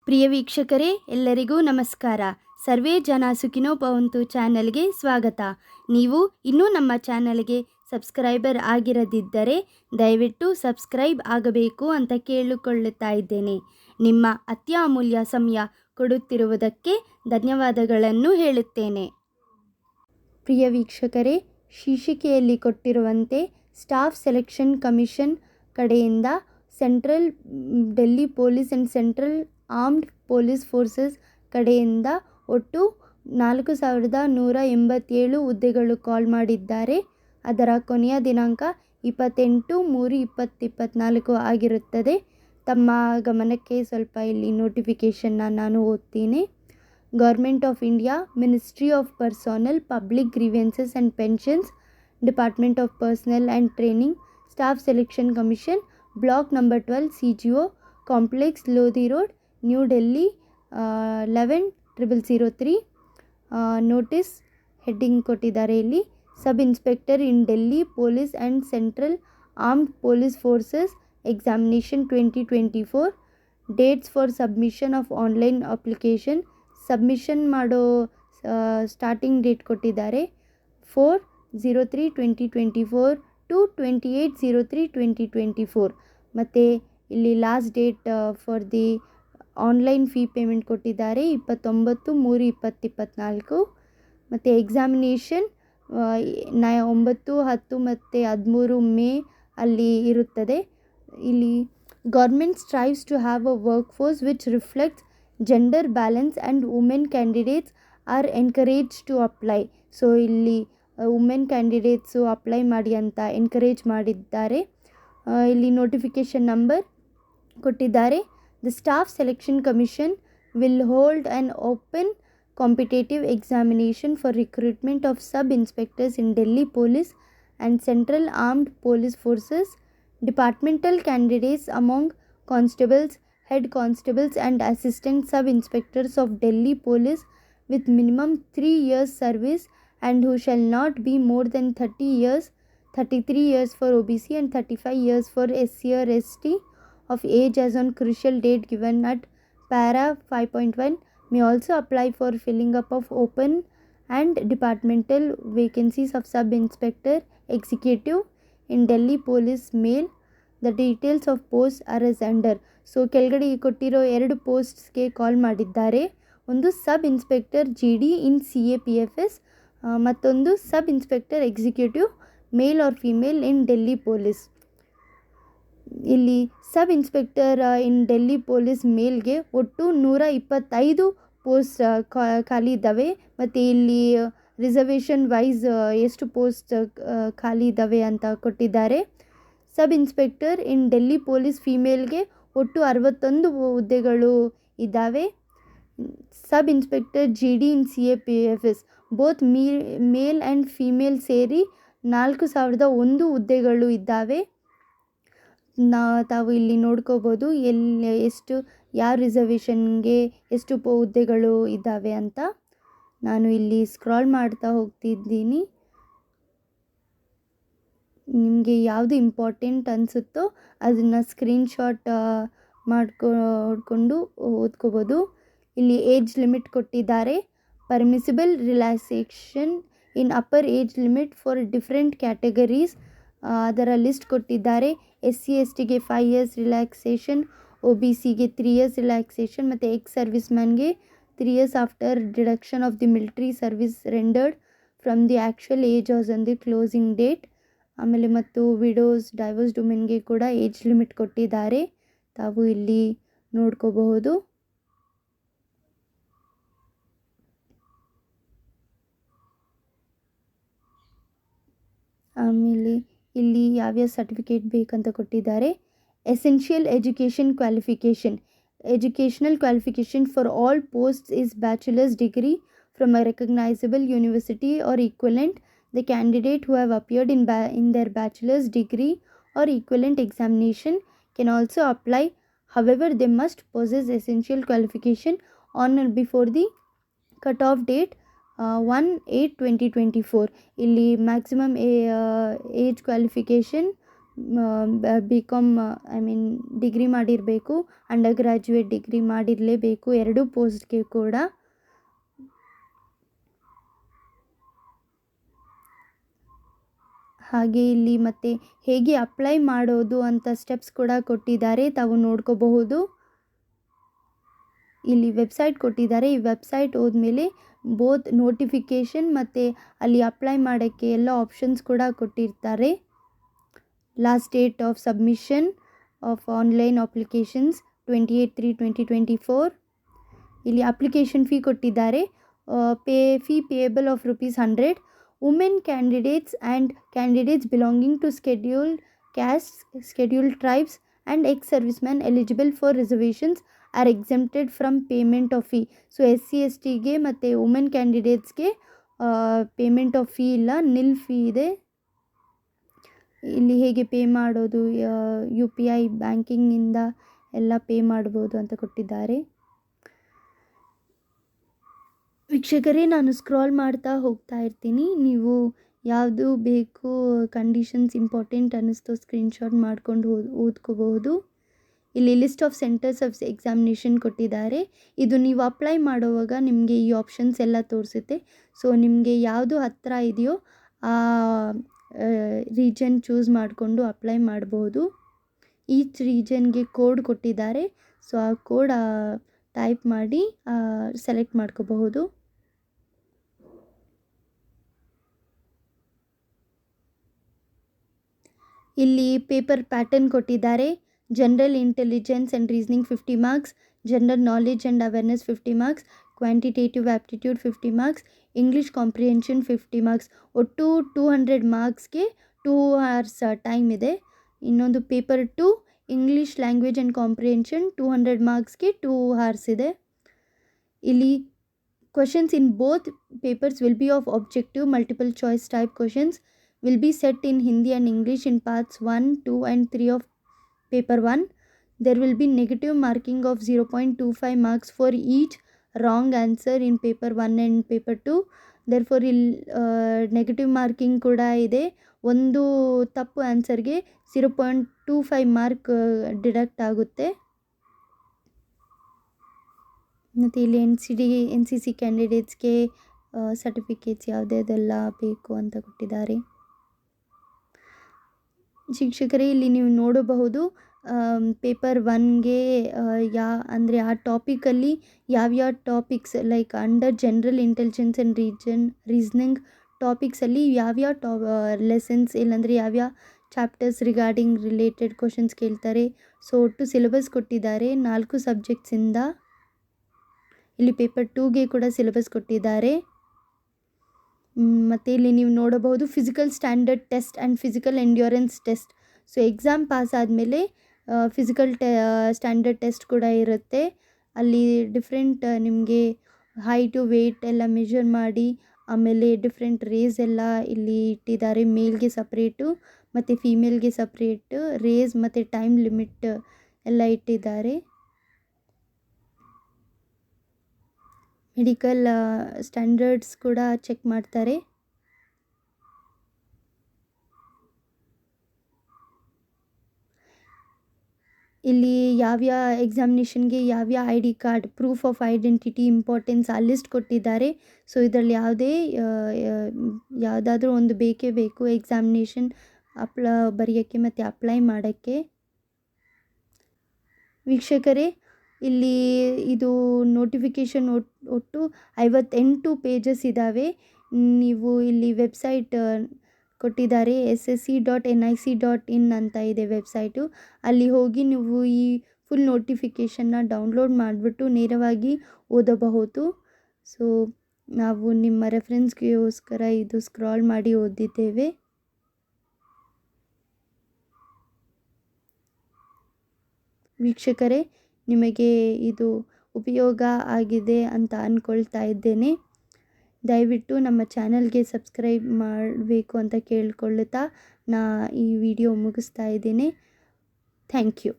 ಪ್ರಿಯ ವೀಕ್ಷಕರೇ, ಎಲ್ಲರಿಗೂ ನಮಸ್ಕಾರ. ಸರ್ವೇ ಜನ ಸುಖಿನೋ ಭವಂತು ಚಾನಲ್ಗೆ ಸ್ವಾಗತ. ನೀವು ಇನ್ನೂ ನಮ್ಮ ಚಾನಲ್ಗೆ ಸಬ್ಸ್ಕ್ರೈಬರ್ ಆಗಿರದಿದ್ದರೆ ದಯವಿಟ್ಟು ಸಬ್ಸ್ಕ್ರೈಬ್ ಆಗಬೇಕು ಅಂತ ಕೇಳಿಕೊಳ್ಳುತ್ತಾ ಇದ್ದೇನೆ. ನಿಮ್ಮ ಅತ್ಯಮೂಲ್ಯ ಸಮಯ ಕೊಡುತ್ತಿರುವುದಕ್ಕೆ ಧನ್ಯವಾದಗಳನ್ನು ಹೇಳುತ್ತೇನೆ. ಪ್ರಿಯ ವೀಕ್ಷಕರೇ, ಶೀರ್ಷಿಕೆಯಲ್ಲಿ ಕೊಟ್ಟಿರುವಂತೆ ಸ್ಟಾಫ್ ಸೆಲೆಕ್ಷನ್ ಕಮಿಷನ್ ಕಡೆಯಿಂದ central Delhi police and central armed police forces ಕಡೆಯಿಂದ ಒಟ್ಟು 4187 ಹುದ್ದೆಗಳು ಕಾಲ್ ಮಾಡಿದ್ದಾರೆ. ಅದರ ಕೊನೆಯ ದಿನಾಂಕ 28/3/2024 ಆಗಿರುತ್ತದೆ. ತಮ್ಮ ಗಮನಕ್ಕೆ ಸ್ವಲ್ಪ ಇಲ್ಲಿ ನೋಟಿಫಿಕೇಷನ್ನ ನಾನು ಓದ್ತೀನಿ. Government of India, ministry of personnel, public grievances and pensions, department of personnel and training, staff selection commission, block number 12, CGO complex, Lodhi road, New Delhi 11/003. Notice heading ಕೊಟ್ಟಿದ್ದಾರೆ ಇಲ್ಲಿ. Sub inspector in Delhi police and central armed police forces examination 2024. Dates for submission of online application. Submission ಮಾಡೋ starting date ಕೊಟ್ಟಿದ್ದಾರೆ 4/03/2024 to 28/03/2024. ಮತ್ತು ಇಲ್ಲಿ last date for the online fee payment ಕೊಟ್ಟಿದ್ದಾರೆ 29/3/2024. ಮತ್ತು examination 9, 10 ಮತ್ತು 13 ಮೇ ಅಲ್ಲಿ ಇರುತ್ತದೆ. ಇಲ್ಲಿ government strives to have a work force which reflects gender balance and women candidates are encourage to apply. So ಇಲ್ಲಿ ವುಮೆನ್ ಕ್ಯಾಂಡಿಡೇಟ್ಸು ಅಪ್ಲೈ ಮಾಡಿ ಅಂತ ಎನ್ಕರೇಜ್ ಮಾಡಿದ್ದಾರೆ. ಇಲ್ಲಿ ನೋಟಿಫಿಕೇಷನ್ ನಂಬರ್ ಕೊಟ್ಟಿದ್ದಾರೆ. The Staff Selection Commission will hold an open competitive examination for recruitment of sub-inspectors in Delhi Police and Central Armed Police Forces. Departmental candidates among constables, head constables and assistant sub-inspectors of Delhi Police with minimum 3 years service and who shall not be more than 30 years, 33 years for OBC and 35 years for SC or ST of age as on crucial date given at para 5.1 may also apply for filling up of open and departmental vacancies of sub-inspector executive in Delhi Police Mail. The details of posts are as under. So ಕೆಳಗಡೆ ಕೊಟ್ಟಿರೋ 2 ಪೋಸ್ಟ್ಸ್ಗೆ call ಮಾಡಿದ್ದಾರೆ. ಒಂದು sub inspector GD in CAPFS, ಮತ್ತೊಂದು sub inspector executive male or female in Delhi police. ಇಲ್ಲಿ sub inspector in Delhi police ಮೇಲ್ಗೆ ಒಟ್ಟು 125 post ಖಾಲಿ ಇದ್ದಾವೆ. ಮತ್ತು ಇಲ್ಲಿ ರಿಸರ್ವೇಷನ್ ವೈಸ್ ಎಷ್ಟು ಪೋಸ್ಟ್ ಖಾಲಿ ಇದ್ದಾವೆ ಅಂತ ಕೊಟ್ಟಿದ್ದಾರೆ. Sub inspector in Delhi police ಫಿಮೇಲ್ಗೆ ಒಟ್ಟು 61 ಹುದ್ದೆಗಳು ಇದ್ದಾವೆ. Sub inspector GD in CAPFS both male and female ಸೇರಿ 4001 ಹುದ್ದೆಗಳು ಇದ್ದಾವೆ. ತಾವು ಇಲ್ಲಿ ನೋಡ್ಕೋಬೋದು ಎಷ್ಟು ಯಾವ ರಿಸರ್ವೇಷನ್ಗೆ ಎಷ್ಟು ಹುದ್ದೆಗಳು ಇದ್ದಾವೆ ಅಂತ. ನಾನು ಇಲ್ಲಿ ಸ್ಕ್ರಾಲ್ ಮಾಡ್ತಾ ಹೋಗ್ತಿದ್ದೀನಿ. ನಿಮಗೆ ಯಾವುದು ಇಂಪಾರ್ಟೆಂಟ್ ಅನಿಸುತ್ತೋ ಅದನ್ನು ಸ್ಕ್ರೀನ್ಶಾಟ್ ಮಾಡ್ಕೊಂಡು ಓದ್ಕೋಬೋದು. ಇಲ್ಲಿ ಏಜ್ ಲಿಮಿಟ್ ಕೊಟ್ಟಿದ್ದಾರೆ. Permissible relaxation in upper age limit for different categories ಅದರ ಲಿಸ್ಟ್ ಕೊಟ್ಟಿದ್ದಾರೆ. SC STಗೆ 5 years ರಿಲ್ಯಾಕ್ಸೇಷನ್, OBCಗೆ 3 years ರಿಲ್ಯಾಕ್ಸೇಷನ್ ಮತ್ತು ಎಕ್ಸ್ ಸರ್ವಿಸ್ ಮ್ಯಾನ್ಗೆ 3 years after deduction of the military service rendered from the actual age as on the closing date. ಆಮೇಲೆ ಮತ್ತು widow's, divorce ವುಮೆನ್ಗೆ ಕೂಡ age limit ಕೊಟ್ಟಿದ್ದಾರೆ. ತಾವು ಇಲ್ಲಿ ನೋಡ್ಕೋಬಹುದು. ಆಮೇಲೆ ಇಲ್ಲಿ ಯಾವ್ಯಾವ ಸರ್ಟಿಫಿಕೇಟ್ ಬೇಕಂತ ಕೊಟ್ಟಿದ್ದಾರೆ. Essential education qualification. Educational qualification for all posts is bachelors degree from a recognisable university or equivalent. The candidate who have appeared in their bachelor's degree or equivalent examination can also apply. However, they must possess essential qualification on or before the cut-off date 1/8/2024. ಇಲ್ಲಿ maximum age qualification BCom degree ಮಾಡಿರಬೇಕು, under graduate degree ಮಾಡಿರಲೇಬೇಕು 2 ಪೋಸ್ಟ್ಗೆ ಕೂಡ. ಹಾಗೆ ಇಲ್ಲಿ ಮತ್ತೆ ಹೇಗೆ apply ಮಾಡೋದು ಅಂತ ಸ್ಟೆಪ್ಸ್ ಕೂಡ ಕೊಟ್ಟಿದ್ದಾರೆ, ತಾವು ನೋಡ್ಕೋಬಹುದು. ಇಲ್ಲಿ ವೆಬ್ಸೈಟ್ ಕೊಟ್ಟಿದ್ದಾರೆ. ಈ ವೆಬ್ಸೈಟ್ ಹೋದ್ಮೇಲೆ ಬೋತ್ ನೋಟಿಫಿಕೇಷನ್ ಮತ್ತು ಅಲ್ಲಿ ಅಪ್ಲೈ ಮಾಡೋಕ್ಕೆ ಎಲ್ಲ ಆಪ್ಷನ್ಸ್ ಕೂಡ ಕೊಟ್ಟಿರ್ತಾರೆ. Last date of submission of online applications 28/3/2024. ಇಲ್ಲಿ ಅಪ್ಲಿಕೇಶನ್ ಫೀ ಕೊಟ್ಟಿದ್ದಾರೆ. Fee payable of ₹100. Women candidates and candidates belonging to scheduled castes, scheduled tribes and ex serviceman eligible for reservations are exempted from payment of fee. So SC/STಗೆ ಮತ್ತು ವುಮೆನ್ ಕ್ಯಾಂಡಿಡೇಟ್ಸ್ಗೆ payment of fee ಇಲ್ಲ, nil fee ಇದೆ. ಇಲ್ಲಿ ಹೇಗೆ pay ಮಾಡೋದು, UPI ಬ್ಯಾಂಕಿಂಗಿಂದ ಎಲ್ಲ ಪೇ ಮಾಡ್ಬೋದು ಅಂತ ಕೊಟ್ಟಿದ್ದಾರೆ. ವೀಕ್ಷಕರೇ, ನಾನು ಸ್ಕ್ರಾಲ್ ಮಾಡ್ತಾ ಹೋಗ್ತಾ ಇರ್ತೀನಿ. ನೀವು ಯಾವುದು ಬೇಕು ಕಂಡೀಷನ್ಸ್ ಇಂಪಾರ್ಟೆಂಟ್ ಅನ್ನಿಸ್ತೋ ಸ್ಕ್ರೀನ್ಶಾಟ್ ಮಾಡ್ಕೊಂಡು ಓದ್ಕೋಬಹುದು. ಇಲ್ಲಿ list of centres of examination ಕೊಟ್ಟಿದ್ದಾರೆ. ಇದು ನೀವು ಅಪ್ಲೈ ಮಾಡುವಾಗ ನಿಮಗೆ ಈ ಆಪ್ಷನ್ಸ್ ಎಲ್ಲ ತೋರಿಸುತ್ತೆ. ಸೊ ನಿಮಗೆ ಯಾವುದು ಹತ್ತಿರ ಇದೆಯೋ ಆ ರೀಜನ್ ಚೂಸ್ ಮಾಡಿಕೊಂಡು ಅಪ್ಲೈ ಮಾಡ್ಬೋದು. ಈಚ್ ರೀಜನ್ಗೆ ಕೋಡ್ ಕೊಟ್ಟಿದ್ದಾರೆ. ಸೊ ಆ ಕೋಡ್ ಟೈಪ್ ಮಾಡಿ ಸೆಲೆಕ್ಟ್ ಮಾಡ್ಕೋಬಹುದು. ಇಲ್ಲಿ ಪೇಪರ್ ಪ್ಯಾಟರ್ನ್ ಕೊಟ್ಟಿದ್ದಾರೆ. General intelligence and reasoning 50 marks, general knowledge and awareness 50 marks, quantitative aptitude 50 marks, English comprehension 50 marks. ಒಟ್ಟು 200 ಮಾರ್ಕ್ಸ್ಗೆ 2 hours ಟೈಮ್ ಇದೆ. ಇನ್ನೊಂದು paper 2 English language and comprehension 200 ಮಾರ್ಕ್ಸ್ಗೆ 2 hours ಇದೆ. ಇಲ್ಲಿ questions in both papers will be of objective multiple choice type questions will be set in Hindi and English in parts 1, 2 and 3 of paper 1. There will be negative marking of 0.25 marks for each wrong answer in paper 1 and paper 2. Therefore negative marking ಕೂಡ ಇದೆ. ಒಂದು ತಪ್ಪು ಆನ್ಸರ್ಗೆ 0.25 mark deduct ಆಗುತ್ತೆ. ಮತ್ತು ಇಲ್ಲಿ NCC ಕ್ಯಾಂಡಿಡೇಟ್ಸ್ಗೆ certificates ಯಾವುದೆಲ್ಲ ಬೇಕು ಅಂತ ಕೊಟ್ಟಿದ್ದಾರೆ. ಶಿಕ್ಷಕರೇ, ಇಲ್ಲಿ ನೀವು ನೋಡಬಹುದು ಪೇಪರ್ 1ಗೆ ಅಂದರೆ ಆ ಟಾಪಿಕಲ್ಲಿ ಯಾವ್ಯಾವ topics like under general intelligence and reasoning ಟಾಪಿಕ್ಸಲ್ಲಿ ಯಾವ್ಯಾವ ಲೆಸನ್ಸ್ ಇಲ್ಲಾಂದರೆ ಯಾವ್ಯಾವ ಚಾಪ್ಟರ್ಸ್ ರಿಗಾರ್ಡಿಂಗ್ ರಿಲೇಟೆಡ್ ಕ್ವಶನ್ಸ್ ಕೇಳ್ತಾರೆ. ಸೊ ಒಟ್ಟು ಸಿಲೆಬಸ್ ಕೊಟ್ಟಿದ್ದಾರೆ 4 ಸಬ್ಜೆಕ್ಟ್ಸಿಂದ. ಇಲ್ಲಿ ಪೇಪರ್ 2ಗೆ ಕೂಡ ಸಿಲೆಬಸ್ ಕೊಟ್ಟಿದ್ದಾರೆ. ಮತ್ತು ಇಲ್ಲಿ ನೀವು ನೋಡಬಹುದು physical standard test and physical endurance test. So exam pass ಆದಮೇಲೆ ಫಿಸಿಕಲ್ ಸ್ಟ್ಯಾಂಡರ್ಡ್ ಟೆಸ್ಟ್ ಕೂಡ ಇರುತ್ತೆ. ಅಲ್ಲಿ ಡಿಫ್ರೆಂಟ್ ನಿಮಗೆ ಹೈಟು ವೆಯ್ಟ್ ಎಲ್ಲ ಮೆಷರ್ ಮಾಡಿ ಆಮೇಲೆ ಡಿಫ್ರೆಂಟ್ ರೇಸ್ ಎಲ್ಲ ಇಲ್ಲಿ ಇಟ್ಟಿದ್ದಾರೆ. ಮೇಲ್ಗೆ ಸಪ್ರೇಟು ಮತ್ತು ಫೀಮೇಲ್ಗೆ ಸಪ್ರೇಟ್ ರೇಸ್ ಮತ್ತು ಟೈಮ್ ಲಿಮಿಟ್ ಎಲ್ಲ ಇಟ್ಟಿದ್ದಾರೆ. ಮೆಡಿಕಲ್ ಸ್ಟ್ಯಾಂಡರ್ಡ್ಸ್ ಕೂಡ ಚೆಕ್ ಮಾಡ್ತಾರೆ. ಇಲ್ಲಿ ಯಾವ್ಯಾವ ಎಕ್ಸಾಮಿನೇಷನ್ಗೆ ಯಾವ್ಯಾವ ID card, proof of identity importance ಆ ಲಿಸ್ಟ್ ಕೊಟ್ಟಿದ್ದಾರೆ. ಸೊ ಇದರಲ್ಲಿ ಯಾವುದಾದ್ರೂ ಒಂದು ಬೇಕೇ ಬೇಕು ಎಕ್ಸಾಮಿನೇಷನ್ ಬರೆಯೋಕ್ಕೆ ಮತ್ತು ಅಪ್ಲೈ ಮಾಡೋಕ್ಕೆ. ವೀಕ್ಷಕರೇ, ಇಲ್ಲಿ ಇದು ನೋಟಿಫಿಕೇಷನ್ ಒಟ್ಟು 58 ಪೇಜಸ್ ಇದ್ದಾವೆ. ನೀವು ಇಲ್ಲಿ ವೆಬ್ಸೈಟ್ ಕೊಟ್ಟಿದ್ದಾರೆ ssc.nic.in ಅಂತ ಇದೆ ವೆಬ್ಸೈಟು. ಅಲ್ಲಿ ಹೋಗಿ ನೀವು ಈ ಫುಲ್ ನೋಟಿಫಿಕೇಷನ್ನ ಡೌನ್ಲೋಡ್ ಮಾಡಿಬಿಟ್ಟು ನೇರವಾಗಿ ಓದಬಹುದು. ಸೊ ನಾವು ನಿಮ್ಮ ರೆಫರೆನ್ಸ್ಗೋಸ್ಕರ ಇದು ಸ್ಕ್ರಾಲ್ ಮಾಡಿ ಓದಿದ್ದೇವೆ. ವೀಕ್ಷಕರೇ, ನಿಮಗೆ ಇದು ಉಪಯೋಗ ಆಗಿದೆ ಅಂತ ಅಂದ್ಕೊಳ್ತಾ ಇದ್ದೇನೆ. ದಯವಿಟ್ಟು ನಮ್ಮ ಚಾನಲ್ಗೆ ಸಬ್ಸ್ಕ್ರೈಬ್ ಮಾಡಬೇಕು ಅಂತ ಕೇಳಿಕೊಳ್ಳುತ್ತಾ ಈ ವಿಡಿಯೋ ಮುಗಿಸ್ತಾ ಇದ್ದೇನೆ. Thank you.